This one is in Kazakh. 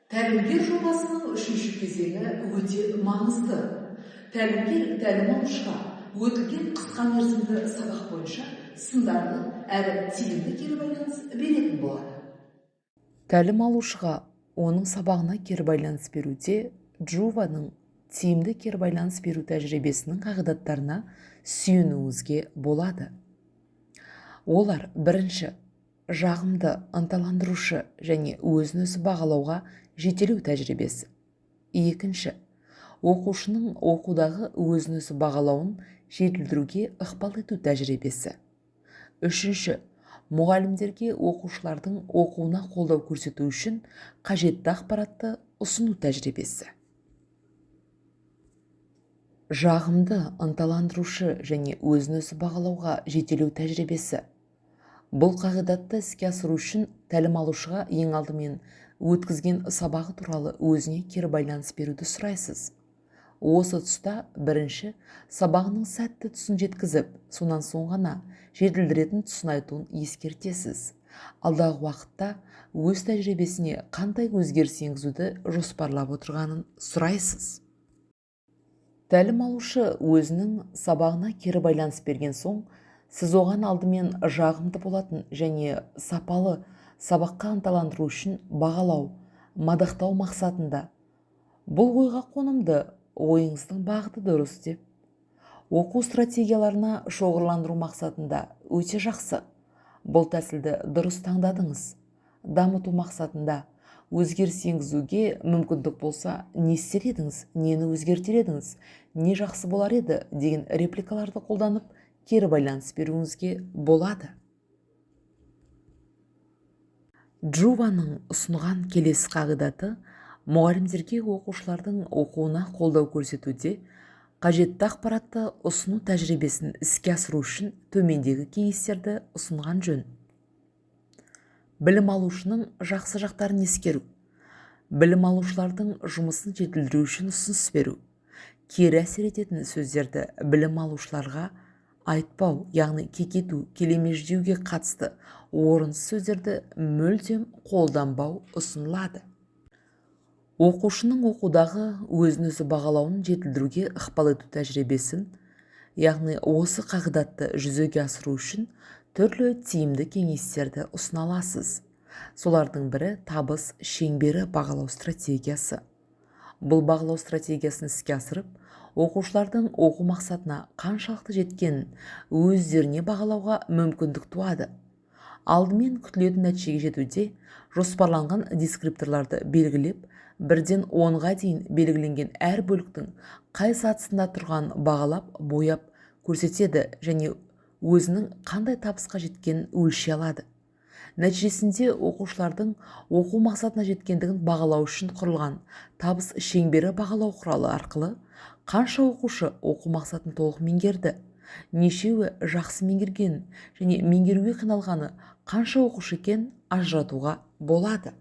Тәлімгер жобасының үшінші кезеңі өте маңызды. Тәлімгер тәлім алушыға өтілген қысқа мерзімді сабақ бойынша сындарлы әрі тиімді кері байланыс беретін болады. Тәлім алушыға оның сабағына кері байланыс беруде Джуваның тиімді кері байланыс беру тәжірибесінің қағидаттарына сүйенуіңізге болады. Олар: бірінші, жағымды, ынталандырушы және өзін-өзі бағалауға жетелеу тәжірибесі. Екінші, оқушының оқудағы өзін-өзі бағалауын жетілдіруге ықпал ету тәжірибесі. Үшінші, мұғалімдерге оқушылардың оқуына қолдау көрсету үшін қажетті ақпаратты ұсыну тәжірибесі. Жағымды, ынталандырушы және өзін-өзі бағалауға жетелеу тәжірибесі. Бұл қағидатты іске асыру үшін тәлім алушыға ең алдымен өткізген сабағы туралы өзіне кері байланыс беруді сұрайсыз. Осы тұста бірінші, сабағының сәтті тұсын жеткізіп, сонан соң ғана жетілдіретін тұсын айтуын ескертесіз. Алдағы уақытта өз тәжірибесіне қандай өзгеріс енгізуді жоспарлап отырғанын сұрайсыз. Тәлім алушы өзінің сабағына кері байланыс берген соң, сіз оған алдымен жағымды болатын және сапалы сабаққа ынталандыру үшін бағалау, мадақтау мақсатында: бұл ойға қонымды, ойыңыздың бағыты дұрыс деп. Оқу стратегияларына шоғырландыру мақсатында өте жақсы. Бұл тәсілді дұрыс таңдадыңыз. Дамыту мақсатында өзгеріс енгізуге мүмкіндік болса, не істер едіңіз, нені өзгертер едіңіз, не жақсы болар еді деген репликаларды қолданып кері байланыс беруіңізге болады. Джуваның ұсынған келесі қағидаты мұғалімдерге оқушылардың оқуына қолдау көрсетуде қажетті ақпаратты ұсыну тәжірибесін іске асыру үшін төмендегі кеңестерді ұсынған жөн. Білім алушының жақсы жақтарын ескеру. Білім алушылардың жұмысын жетілдіру үшін ұсыныс беру. Кері әсер ететін сөздерді білім алушыларға айтпау, яғни кекету, келемеждеуге қатысты орынсыз сөздерді мүлдем қолданбау ұсынылады. Оқушының оқудағы өзін-өзі бағалауын жетілдіруге ықпал ету тәжірибесін, яғни осы қағидатты жүзеге асыру үшін түрлі тиімді кеңестерді ұсына аласыз. Солардың бірі табыс шеңбері бағалау стратегиясы. Бұл бағалау стратегиясын іске асырып, оқушылардың оқу мақсатына қаншалықты жеткенін өздеріне бағалауға мүмкіндік туады. Алдымен күтілетін нәтижеге жетуде жоспарланған дескрипторларды белгілеп, 1-ден 10-ға дейін белгіленген әр бөліктің қай сатысында тұрған бағалап, бояп көрсетеді және өзінің қандай табысқа жеткенін өлшей алады. Нәтижесінде оқушылардың оқу мақсатына жеткендігін бағалау үшін құрылған табыс шеңбері бағалау құралы арқылы қанша оқушы оқу мақсатын толық меңгерді, нешеуі жақсы меңгерген және меңгеруге қиналғаны қанша оқушы екенін ажыратуға болады.